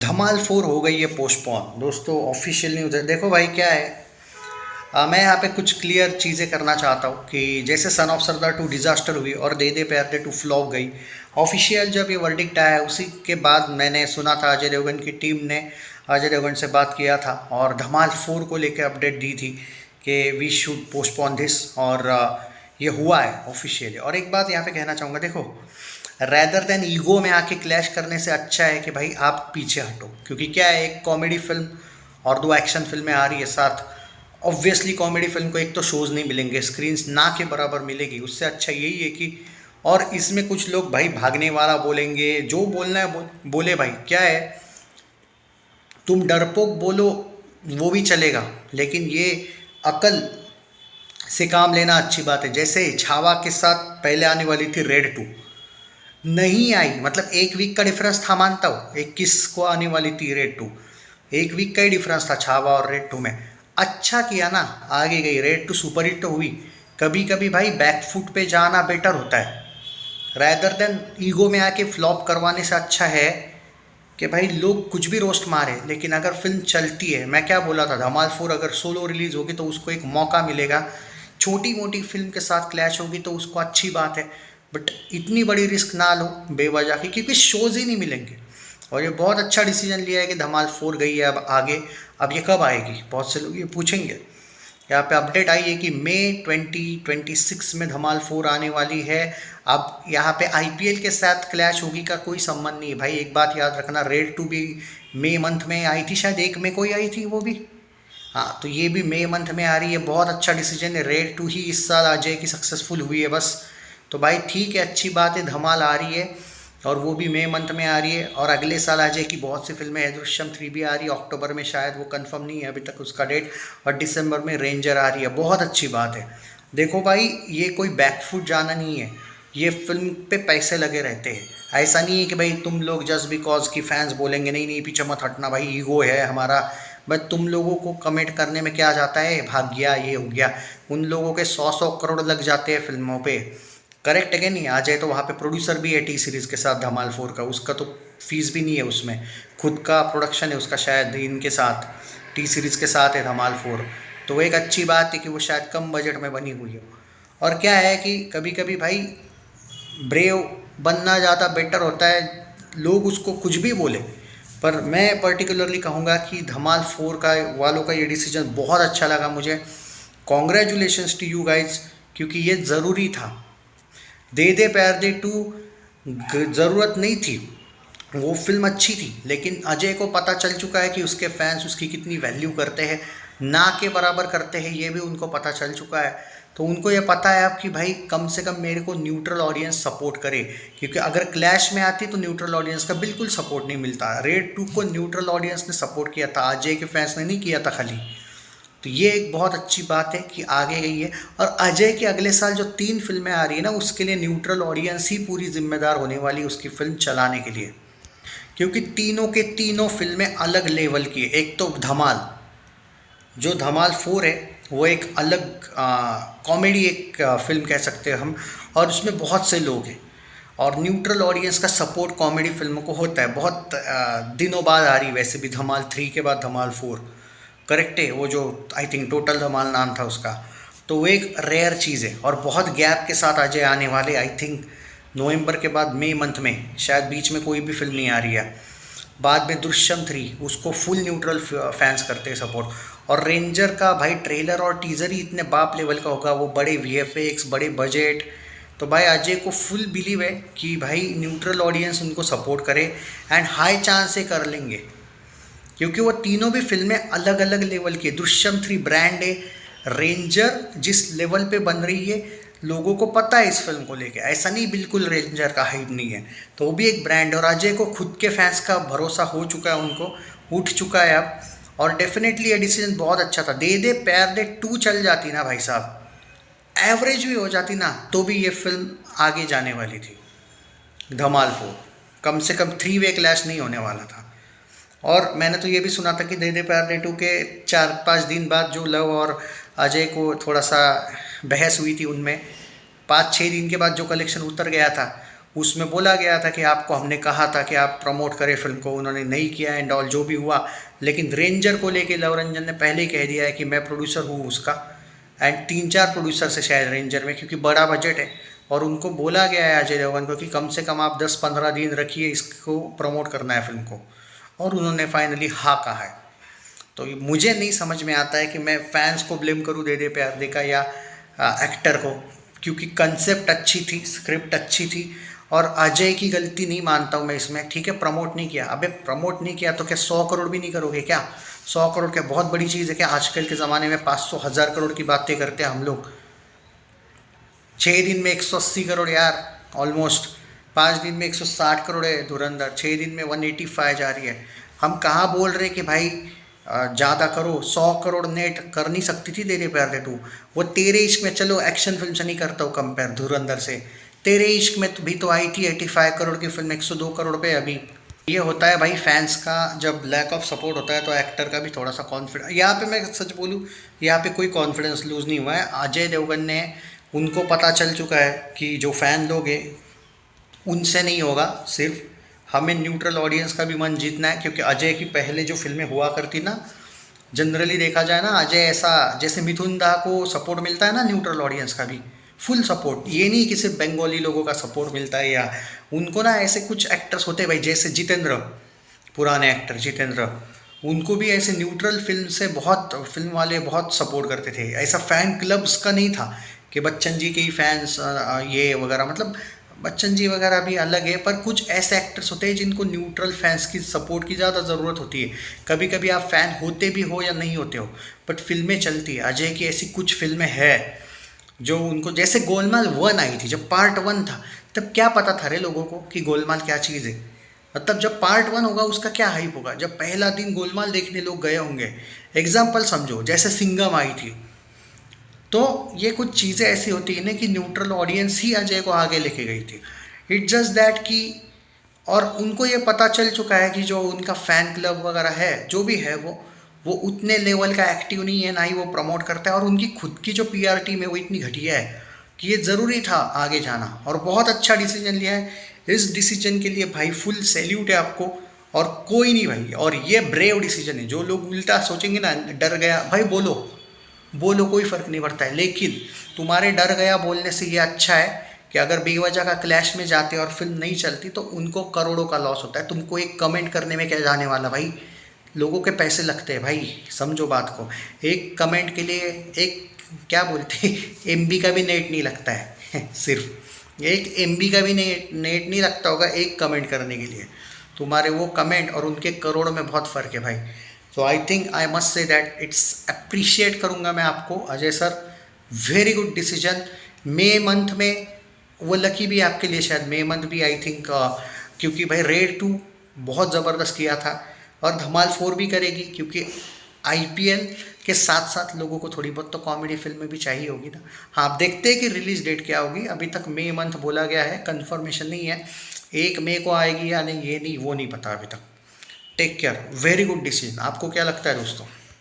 धमाल 4 हो गई है पोस्टपोन। दोस्तों ऑफिशियल न्यूज़ है। देखो भाई क्या है, मैं यहाँ पे कुछ क्लियर चीज़ें करना चाहता हूँ कि जैसे सन ऑफ सरदार 2 डिज़ास्टर हुई और दे दे प्यार दे 2 फ्लॉप गई। ऑफिशियल जब ये वर्डिक्ट आया उसी के बाद मैंने सुना था अजय देवगन की टीम ने अजय देवगन से बात किया था और धमाल 4 को लेकर अपडेट दी थी कि वी शुड पोस्टपोन दिस। और ये हुआ है ऑफिशियली। और एक बात यहाँ पे कहना चाहूँगा, देखो रैदर देन ईगो में आके क्लैश करने से अच्छा है कि भाई आप पीछे हटो, क्योंकि क्या है, एक कॉमेडी फिल्म और 2 एक्शन फिल्में आ रही है साथ। ऑब्वियसली कॉमेडी फिल्म को एक तो शोज़ नहीं मिलेंगे, स्क्रीन्स ना के बराबर मिलेगी, उससे अच्छा यही है कि और इसमें कुछ लोग भाई भागने वाला बोलेंगे, जो बोलना है बोले भाई। क्या है, तुम डरपोक बोलो वो भी चलेगा, लेकिन ये अकल से काम लेना अच्छी बात है। जैसे छावा के साथ पहले आने वाली थी रेड 2, नहीं आई, मतलब 1 वीक का डिफरेंस था, मानता हूँ। 21 को आने वाली थी रेड 2, 1 वीक का ही डिफरेंस था छावा और रेड 2 में। अच्छा किया ना, आगे गई रेड 2, सुपर हिट तो हुई। कभी कभी भाई बैकफुट पे जाना बेटर होता है, रैदर देन ईगो में आके फ्लॉप करवाने से अच्छा है कि भाई लोग कुछ भी रोस्ट मारे, लेकिन अगर फिल्म चलती है। मैं क्या बोला था, धमाल 4 अगर सोलो रिलीज़ होगी तो उसको एक मौका मिलेगा। छोटी मोटी फिल्म के साथ क्लैश होगी तो उसको अच्छी बात है, बट इतनी बड़ी रिस्क ना लो बेवजह की, क्योंकि शोज़ ही नहीं मिलेंगे। और ये बहुत अच्छा डिसीजन लिया है कि धमाल 4 गई है। अब आगे, अब ये कब आएगी, बहुत से लोग ये पूछेंगे। यहाँ पे अपडेट आई है कि मई 2026 में धमाल 4 आने वाली है। अब यहाँ पे आईपीएल के साथ क्लैश होगी का कोई संबंध नहीं है भाई। एक बात याद रखना, रेड 2 भी मई मंथ में आई थी, शायद 1 में कोई आई थी वो भी। हाँ, तो ये भी मई मंथ में आ रही है। बहुत अच्छा डिसीजन है। रेड 2 ही इस साल अजय की सक्सेसफुल हुई है बस। तो भाई ठीक है, अच्छी बात है, धमाल आ रही है और वो भी मई मंथ में आ रही है। और अगले साल अजय की बहुत सी फिल्में हैं। दृश्यम 3 भी आ रही है अक्टूबर में शायद, वो कंफर्म नहीं है अभी तक उसका डेट। और दिसंबर में रेंजर आ रही है। बहुत अच्छी बात है। देखो भाई, ये कोई बैकफुट जाना नहीं है, ये फिल्म पे पैसे लगे रहते हैं। ऐसा नहीं है कि भाई तुम लोग जस्ट बिकॉज की फैंस बोलेंगे नहीं नहीं पीछे मत हटना भाई, ईगो है हमारा। बट तुम लोगों को कमेंट करने में क्या जाता है, भाग गया ये हो गया। उन लोगों के 100 करोड़ लग जाते हैं फिल्मों पे। करेक्ट है कि नहीं? आ जाए तो वहाँ पे प्रोड्यूसर भी है टी सीरीज़ के साथ धमाल 4 का, उसका तो फीस भी नहीं है, उसमें खुद का प्रोडक्शन है उसका, शायद इनके साथ टी सीरीज़ के साथ है धमाल 4। तो वो एक अच्छी बात है कि वो शायद कम बजट में बनी हुई हो। और क्या है कि कभी कभी भाई ब्रेव बनना ज़्यादा बेटर होता है, लोग उसको कुछ भी बोले। पर मैं पर्टिकुलरली कहूँगा कि धमाल 4 का वालों का ये डिसीजन बहुत अच्छा लगा मुझे। कॉन्ग्रेचुलेशंस टू यू गाइज, क्योंकि ये ज़रूरी था। दे दे प्यार दे 2 ज़रूरत नहीं थी, वो फिल्म अच्छी थी, लेकिन अजय को पता चल चुका है कि उसके फैंस उसकी कितनी वैल्यू करते हैं, ना के बराबर करते हैं, ये भी उनको पता चल चुका है। तो उनको ये पता है अब कि भाई कम से कम मेरे को न्यूट्रल ऑडियंस सपोर्ट करे, क्योंकि अगर क्लैश में आती तो न्यूट्रल ऑडियंस का बिल्कुल सपोर्ट नहीं मिलता। रेड 2 को न्यूट्रल ऑडियंस ने सपोर्ट किया था, अजय के फैंस ने नहीं किया था खाली। तो ये एक बहुत अच्छी बात है कि आगे गई है। और अजय के अगले साल जो 3 फिल्में आ रही है ना, उसके लिए न्यूट्रल ऑडियंस ही पूरी जिम्मेदार होने वाली उसकी फिल्म चलाने के लिए, क्योंकि तीनों के तीनों फिल्में अलग लेवल की है। एक तो धमाल, जो धमाल 4 है वो एक अलग कॉमेडी एक फिल्म कह सकते हैं हम, और उसमें बहुत से लोग हैं। और न्यूट्रल ऑडियंस का सपोर्ट कॉमेडी फिल्मों को होता है। बहुत दिनों बाद आ रही, वैसे भी धमाल 3 के बाद धमाल 4, करेक्ट है, वो जो आई थिंक टोटल धमाल नाम था उसका। तो वो एक रेयर चीज़ है और बहुत गैप के साथ अजय आने वाले। आई थिंक नवंबर के बाद मई मंथ में, शायद बीच में कोई भी फिल्म नहीं आ रही है। बाद में दृश्यम 3, उसको फुल न्यूट्रल फैंस करते हैं सपोर्ट। और रेंजर का भाई ट्रेलर और टीज़र ही इतने बाप लेवल का होगा, वो बड़े वीएफएक्स, बड़े बजट। तो भाई अजय को फुल बिलीव है कि भाई न्यूट्रल ऑडियंस उनको सपोर्ट करे, एंड हाई चांस से कर लेंगे, क्योंकि वो तीनों भी फिल्में अलग अलग लेवल की है। दृश्यम 3 ब्रांड है, रेंजर जिस लेवल पे बन रही है लोगों को पता है इस फिल्म को लेके, ऐसा नहीं बिल्कुल रेंजर का हाइप नहीं है, तो वो भी एक ब्रांड है। और अजय को खुद के फैंस का भरोसा हो चुका है, उनको उठ चुका है अब। और डेफिनेटली ये डिसीजन बहुत अच्छा था। दे दे प्यार दे 2 चल जाती ना भाई साहब, एवरेज भी हो जाती ना, तो भी ये फिल्म आगे जाने वाली थी। धमाल 4 कम से कम 3 वे क्लैश नहीं होने वाला था। और मैंने तो ये भी सुना था कि दे दे प्यार दे 2 के 4-5 दिन बाद जो लव और अजय को थोड़ा सा बहस हुई थी, उनमें 5-6 दिन के बाद जो कलेक्शन उतर गया था, उसमें बोला गया था कि आपको हमने कहा था कि आप प्रमोट करें फिल्म को, उन्होंने नहीं किया एंड ऑल जो भी हुआ। लेकिन रेंजर को लेके लव रंजन ने पहले ही कह दिया है कि मैं प्रोड्यूसर हूँ उसका, एंड 3-4 प्रोड्यूसर से शायद रेंजर में, क्योंकि बड़ा बजट है। और उनको बोला गया है अजय देवगन को कि कम से कम आप 10-15 दिन रखिए, इसको प्रमोट करना है फिल्म को, और उन्होंने फाइनली हाँ कहा है। तो मुझे नहीं समझ में आता है कि मैं फैंस को ब्लेम करूँ दे दे प्यार दे का या एक्टर को, क्योंकि कंसेप्ट अच्छी थी, स्क्रिप्ट अच्छी थी, और अजय की गलती नहीं मानता हूँ मैं इसमें। ठीक है, प्रमोट नहीं किया, अबे प्रमोट नहीं किया तो क्या 100 करोड़ भी नहीं करोगे क्या? 100 करोड़ क्या बहुत बड़ी चीज़ है क्या? आजकल के ज़माने में 500-1000 करोड़ की बातें करते हैं हम लोग। 6 दिन में 180 करोड़ यार, ऑलमोस्ट 5 दिन में 160 करोड़ है धुरंधर, 6 दिन में 185 जा रही है। हम कहाँ बोल रहे कि भाई ज़्यादा करो, 100 करोड़ नेट कर नहीं सकती थी तेरे प्यार दे 2। वो तेरे इश्क में, चलो एक्शन फिल्म से नहीं करता हूँ कंपेयर धुरंधर से, तेरे इश्क में भी तो आई थी 85 करोड़ की फिल्म, 102 करोड़ पे अभी। ये होता है भाई फैंस का, जब लैक ऑफ सपोर्ट होता है तो एक्टर का भी थोड़ा सा कॉन्फिडेंस, यहाँ पे मैं सच बोलूँ, यहाँ पे कोई कॉन्फिडेंस लूज़ नहीं हुआ है। अजय देवगन ने, उनको पता चल चुका है कि जो फ़ैन लोग हैं उनसे नहीं होगा, सिर्फ हमें न्यूट्रल ऑडियंस का भी मन जीतना है। क्योंकि अजय की पहले जो फिल्में हुआ करती ना, जनरली देखा जाए ना, अजय ऐसा, जैसे मिथुन दा को सपोर्ट मिलता है ना न्यूट्रल ऑडियंस का भी फुल सपोर्ट, ये नहीं कि सिर्फ बंगाली लोगों का सपोर्ट मिलता है, या उनको ना ऐसे कुछ एक्टर्स होते हैं भाई, जैसे जितेंद्र, पुराने एक्टर जितेंद्र, उनको भी ऐसे न्यूट्रल फिल्म से बहुत, फिल्म वाले बहुत सपोर्ट करते थे। ऐसा फ़ैन क्लब्स का नहीं था कि बच्चन जी के ही फैंस ये वगैरह, मतलब बच्चन जी वगैरह भी अलग है, पर कुछ ऐसे एक्टर्स होते हैं जिनको न्यूट्रल फैंस की सपोर्ट की ज़्यादा ज़रूरत होती है। कभी कभी आप फ़ैन होते भी हो या नहीं होते हो, बट फिल्में चलती है। अजय की ऐसी कुछ फिल्में हैं जो उनको, जैसे गोलमाल 1 आई थी, जब पार्ट 1 था तब क्या पता था रे लोगों को कि गोलमाल क्या चीज़ है। मतलब जब पार्ट 1 होगा उसका क्या हाइप होगा, जब पहला दिन गोलमाल देखने लोग गए होंगे। एग्जाम्पल समझो, जैसे सिंघम आई थी, तो ये कुछ चीज़ें ऐसी होती है ना कि न्यूट्रल ऑडियंस ही अजय को आगे लेके गई थी। इट्स जस्ट दैट कि, और उनको ये पता चल चुका है कि जो उनका फ़ैन क्लब वगैरह है, जो भी है, वो उतने लेवल का एक्टिव नहीं है, ना ही वो प्रमोट करता है, और उनकी खुद की जो पीआर टीम है वो इतनी घटिया है कि ये ज़रूरी था आगे जाना, और बहुत अच्छा डिसीजन लिया है। इस डिसीजन के लिए भाई फुल सैल्यूट है आपको, और कोई नहीं भाई, और ये ब्रेव डिसीजन है। जो लोग उल्टा सोचेंगे ना, डर गया भाई, बोलो बोलो, कोई फ़र्क नहीं पड़ता है, लेकिन तुम्हारे डर गया बोलने से ये अच्छा है कि अगर बेवजह का क्लैश में जाते और फिल्म नहीं चलती तो उनको करोड़ों का लॉस होता है। तुमको एक कमेंट करने में क्या जाने वाला भाई, लोगों के पैसे लगते हैं भाई, समझो बात को। एक कमेंट के लिए एक, क्या बोलते हैं, एमबी का भी नेट नहीं लगता है सिर्फ एक एमबी का भी नेट नहीं लगता होगा एक कमेंट करने के लिए। तुम्हारे वो कमेंट और उनके करोड़ों में बहुत फ़र्क है भाई। तो I think I must say that it's appreciate करूँगा मैं आपको Ajay sir, very good decision. मई मंथ में वो लकी भी आपके लिए, शायद मई मंथ भी आई थिंक, क्योंकि भाई रेड 2 बहुत ज़बरदस्त किया था, और धमाल 4 भी करेगी, क्योंकि आईपीएल के साथ साथ लोगों को थोड़ी बहुत तो कॉमेडी फिल्में भी चाहिए होगी ना। हाँ, आप देखते हैं कि रिलीज़ डेट क्या होगी। अभी तक मई मंथ बोला गया है, कंफर्मेशन नहीं है 1 मई को आएगी या नहीं, ये नहीं, वो नहीं पता अभी तक। Take care, very good decision. आपको क्या लगता है दोस्तों?